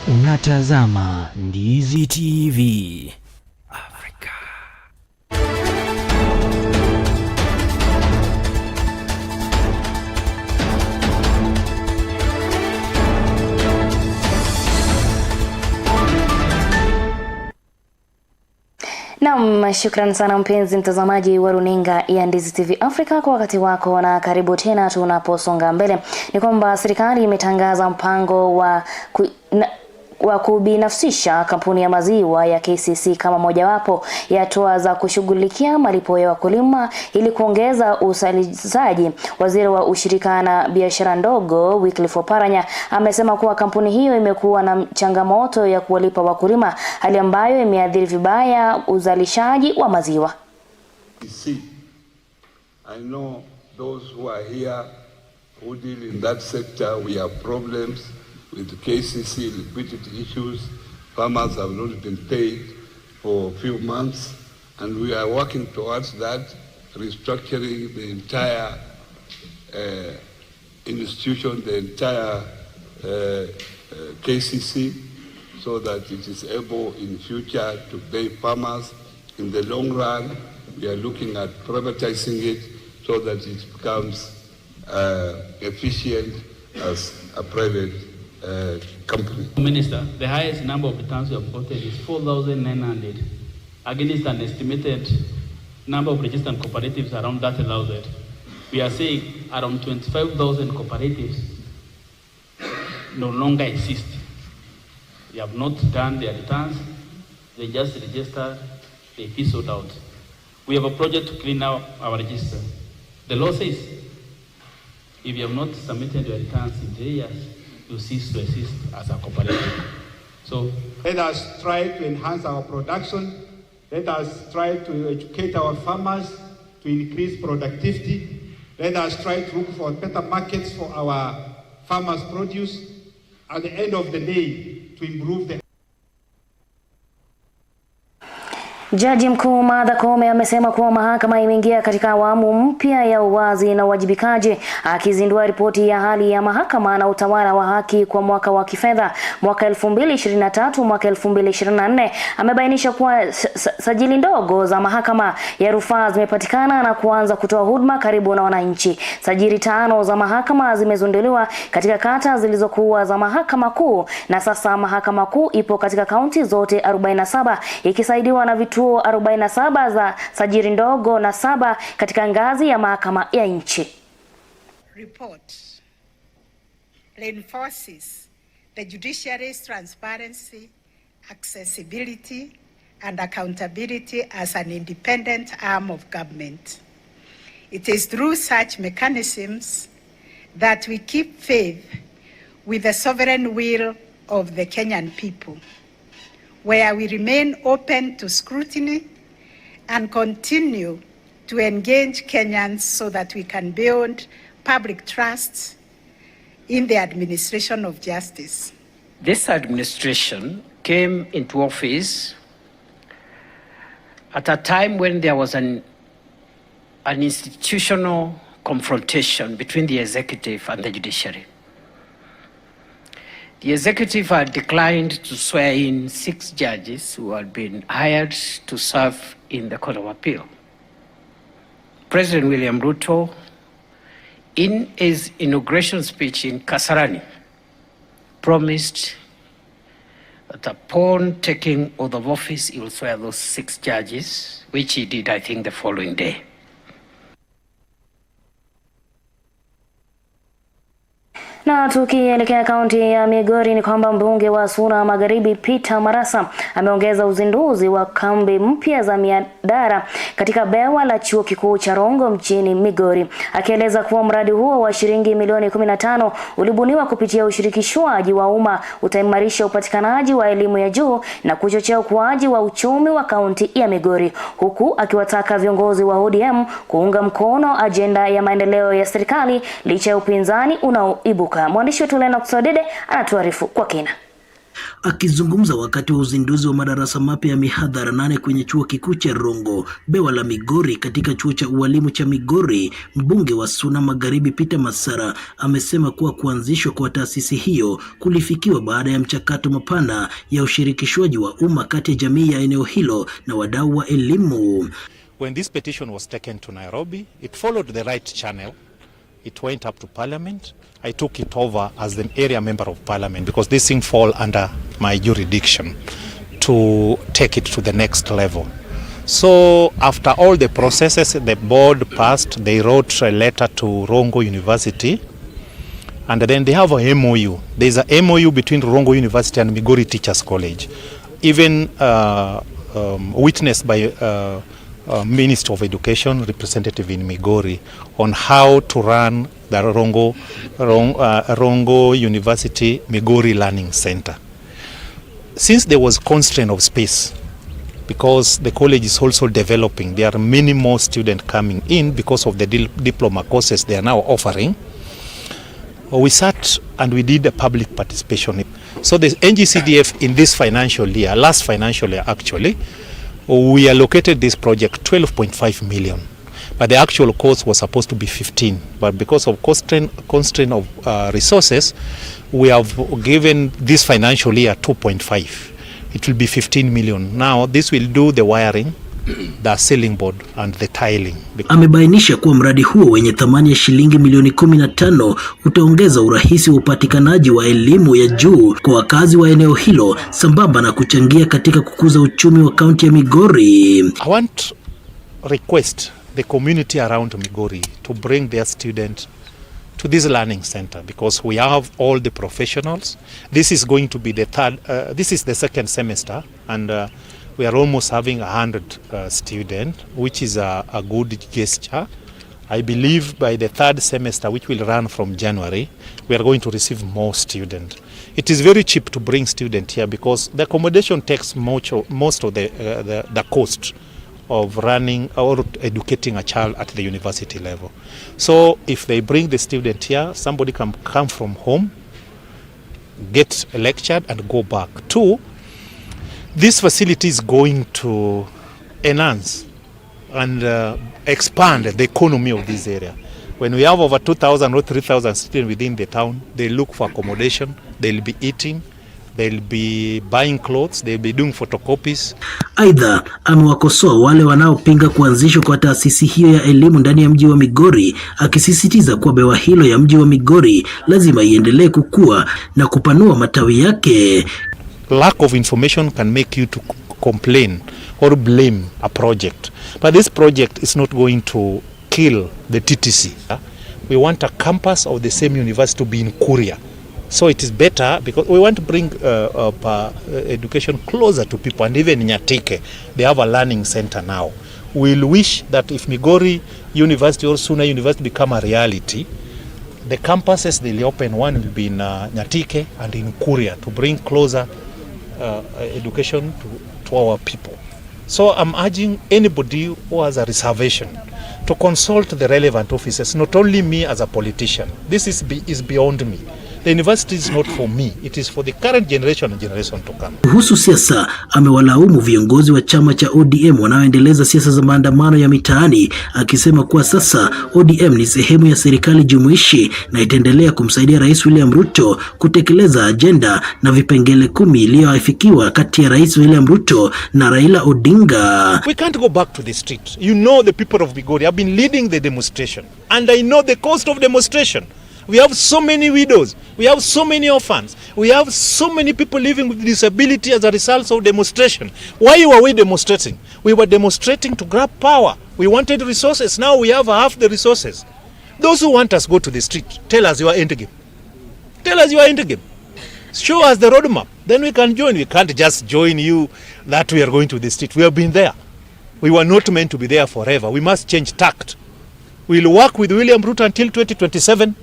Unatazama Ndizi TV Afrika. Naam, shukrani sana mpenzi mtazamaji wa runinga ya Ndizi TV Afrika kwa wakati wako, na karibu tena tunaposonga mbele. Ni kwamba serikali imetangaza mpango wa kubinafsisha kampuni ya maziwa ya KCC kama mojawapo ya hatua za kushughulikia malipo ya wakulima ili kuongeza uzalishaji. Waziri wa ushirika na biashara ndogo Wycliffe Oparanya amesema kuwa kampuni hiyo imekuwa na changamoto ya kuwalipa wakulima, hali ambayo imeathiri vibaya uzalishaji wa maziwa. I know those who are here who deal in that sector, we have problems with the KCC liquidity issues. Farmers have not been paid for a few months, and we are working towards that, restructuring the entire institution, the entire KCC, so that it is able in future to pay farmers. In the long run, we are looking at privatizing it so that it becomes efficient as a private company. Minister, the highest number of returns we have quoted is 4,900 against an estimated number of registered cooperatives around 30,000. We are saying around 25,000 cooperatives no longer exist. They have not done their returns, they just registered, they fizzled out. We have a project to clean out our register. The law says if you have not submitted your returns in 3 years, you cease to exist as a cooperative. So let us try to enhance our production. Let us try to educate our farmers to increase productivity. Let us try to look for better markets for our farmers' produce. At the end of the day, to improve the Jaji Mkuu Martha Koome amesema kuwa mahakama imeingia katika awamu mpya ya uwazi na uwajibikaji. Akizindua ripoti ya hali ya mahakama na utawala wa haki kwa mwaka wa kifedha mwaka 2023 mwaka 2024, amebainisha kuwa sajili ndogo za mahakama ya rufaa zimepatikana na kuanza kutoa huduma karibu na wananchi. Sajili 5 za mahakama zimezinduliwa katika kata zilizokuwa za mahakama kuu, na sasa mahakama kuu ipo katika kaunti zote 47 ikisaidiwa na vituo 47 za sajili ndogo na 7 katika ngazi ya mahakama ya nchi. Report reinforces the judiciary's transparency, accessibility and accountability as an independent arm of government. It is through such mechanisms that we keep faith with the sovereign will of the Kenyan people, where we remain open to scrutiny and continue to engage Kenyans so that we can build public trust in the administration of justice. This administration came into office at a time when there was an institutional confrontation between the executive and the judiciary. The executive had declined to swear in 6 judges who had been hired to serve in the Court of Appeal. President William Ruto, in his inauguration speech in Kasarani, promised that upon taking oath of office, he will swear those 6 judges, which he did, I think, the following day. Na tukielekea kaunti ya Migori, ni kwamba mbunge wa Suna Magharibi Peter Marasa ameongeza uzinduzi wa kambi mpya za miadara katika bewa la chuo kikuu cha Rongo mjini Migori, akieleza kuwa mradi huo wa shilingi milioni 15 ulibuniwa kupitia ushirikishwaji wa umma, utaimarisha upatikanaji wa elimu ya juu na kuchochea ukuaji wa uchumi wa kaunti ya Migori, huku akiwataka viongozi wa ODM kuunga mkono ajenda ya maendeleo ya serikali licha ya upinzani unaoibuka. Mwandishi wetu Lena Kusodede anatuarifu kwa kina. Akizungumza wakati wa uzinduzi wa madarasa mapya ya mihadhara 8 kwenye chuo kikuu cha Rongo, Bewa la Migori katika chuo cha ualimu cha Migori, mbunge wa Suna Magharibi Peter Masara amesema kuwa kuanzishwa kwa taasisi hiyo kulifikiwa baada ya mchakato mapana ya ushirikishwaji wa umma kati ya jamii ya eneo hilo na wadau wa elimu. When this petition was taken to Nairobi, it followed the right channel. It went up to Parliament. I took it over as an area member of Parliament because this thing fall under my jurisdiction to take it to the next level. So after all the processes, the board passed, they wrote a letter to Rongo University, and then they have a MOU. There's a MOU between Rongo University and Migori Teachers College, even witnessed by Minister of Education representative in Migori on how to run the Rongo University Migori Learning Center. Since there was constraint of space, because the college is also developing, there are many more students coming in because of the diploma courses they are now offering. We sat and we did a public participation. So the NGCDF in this financial year, last financial year actually, we allocated this project 12.5 million, but the actual cost was supposed to be 15. But because of constraint of resources, we have given this financial year 2.5. It will be 15 million. Now this will do the wiring, the ceiling board and the tiling. Amebainisha kuwa mradi huo wenye thamani ya shilingi milioni 15 utaongeza urahisi wa upatikanaji wa elimu ya juu kwa wakazi wa eneo hilo sambamba na kuchangia katika kukuza uchumi wa kaunti ya Migori. I want request the community around Migori to bring their students to this learning center because we have all the professionals. This is going to be the this is the second semester, and we are almost having 100 students, which is a good gesture. I believe by the third semester, which will run from January, we are going to receive more students. It is very cheap to bring students here because the accommodation takes most of the cost of running or educating a child at the university level. So if they bring the student here, somebody can come from home, get lectured and go back. Two, this facility is going to enhance and expand the economy of this area. When we have over 2,000 or 3,000 students within the town, they look for accommodation, they'll be eating, they'll be buying clothes, they'll be doing photocopies. Aidha, amewakosoa wale wanaopinga kuanzishwa kwa taasisi hiyo ya elimu ndani ya mji wa Migori, akisisitiza kuwa bewa hilo ya mji wa Migori lazima iendelee kukua na kupanua matawi yake. Lack of information can make you to complain or blame a project. But this project is not going to kill the TTC. We want a campus of the same university to be in Kuria. So it is better because we want to bring education closer to people, and even in Nyatike, they have a learning center now. We'll wish that if Migori University or Suna University become a reality, the campuses they'll open, one will be in Nyatike and in Kuria to bring closer education to our people. So I'm urging anybody who has a reservation to consult the relevant officers, not only me as a politician. This is beyond me. The university is not for me. It is for the current generation and generation to come. Kuhusu siasa, amewalaumu viongozi wa chama cha ODM wanaoendeleza siasa za maandamano ya mitaani, akisema kuwa sasa ODM ni sehemu ya serikali jumuishi na itaendelea kumsaidia Rais William Ruto kutekeleza ajenda na vipengele 10 iliyoafikiwa kati ya Rais William Ruto na Raila Odinga. We can't go back to the street. You know the people of Migori have been leading the demonstration, and I know the cost of demonstration. We have so many widows, we have so many orphans, we have so many people living with disability as a result of demonstration. Why were we demonstrating? We were demonstrating to grab power. We wanted resources, now we have half the resources. Those who want us go to the street, tell us your end game. Tell us your end game. Show us the roadmap, then we can join. We can't just join you that we are going to the street. We have been there. We were not meant to be there forever. We must change tact. We'll work with William Ruto until 2027.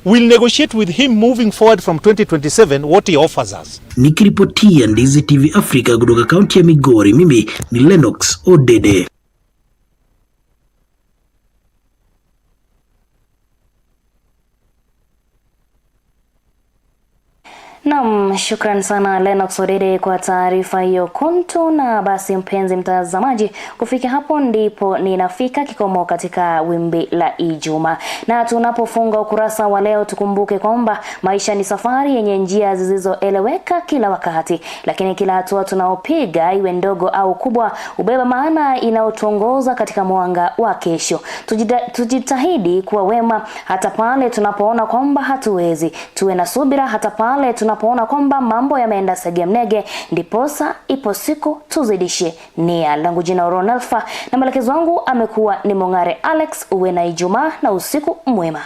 We'll negotiate with him moving forward from 2027 what he offers us. Nikiripotia Ndizi TV Africa kutoka kaunti ya Migori, mimi ni Lennox Odede. Naam. Shukran sana Lennox Odede kwa taarifa hiyo kuntu. Na basi mpenzi mtazamaji, kufikia hapo ndipo ninafika kikomo katika Wimbi la Ijumaa. Na tunapofunga ukurasa wa leo, tukumbuke kwamba maisha ni safari yenye njia zisizoeleweka kila wakati, lakini kila hatua tunaopiga, iwe ndogo au kubwa, ubeba maana inayotuongoza katika mwanga wa kesho. Tujitahidi kuwa wema hata pale tunapoona kwamba hatuwezi. Tuwe na subira hata pale tunapoona kwamba mambo yameenda segemnege, ndiposa ipo siku tuzidishe nia. Langu jina Oroo Nelpha na mwelekezi wangu amekuwa ni Mongare Alex. Uwe na Ijumaa na usiku mwema.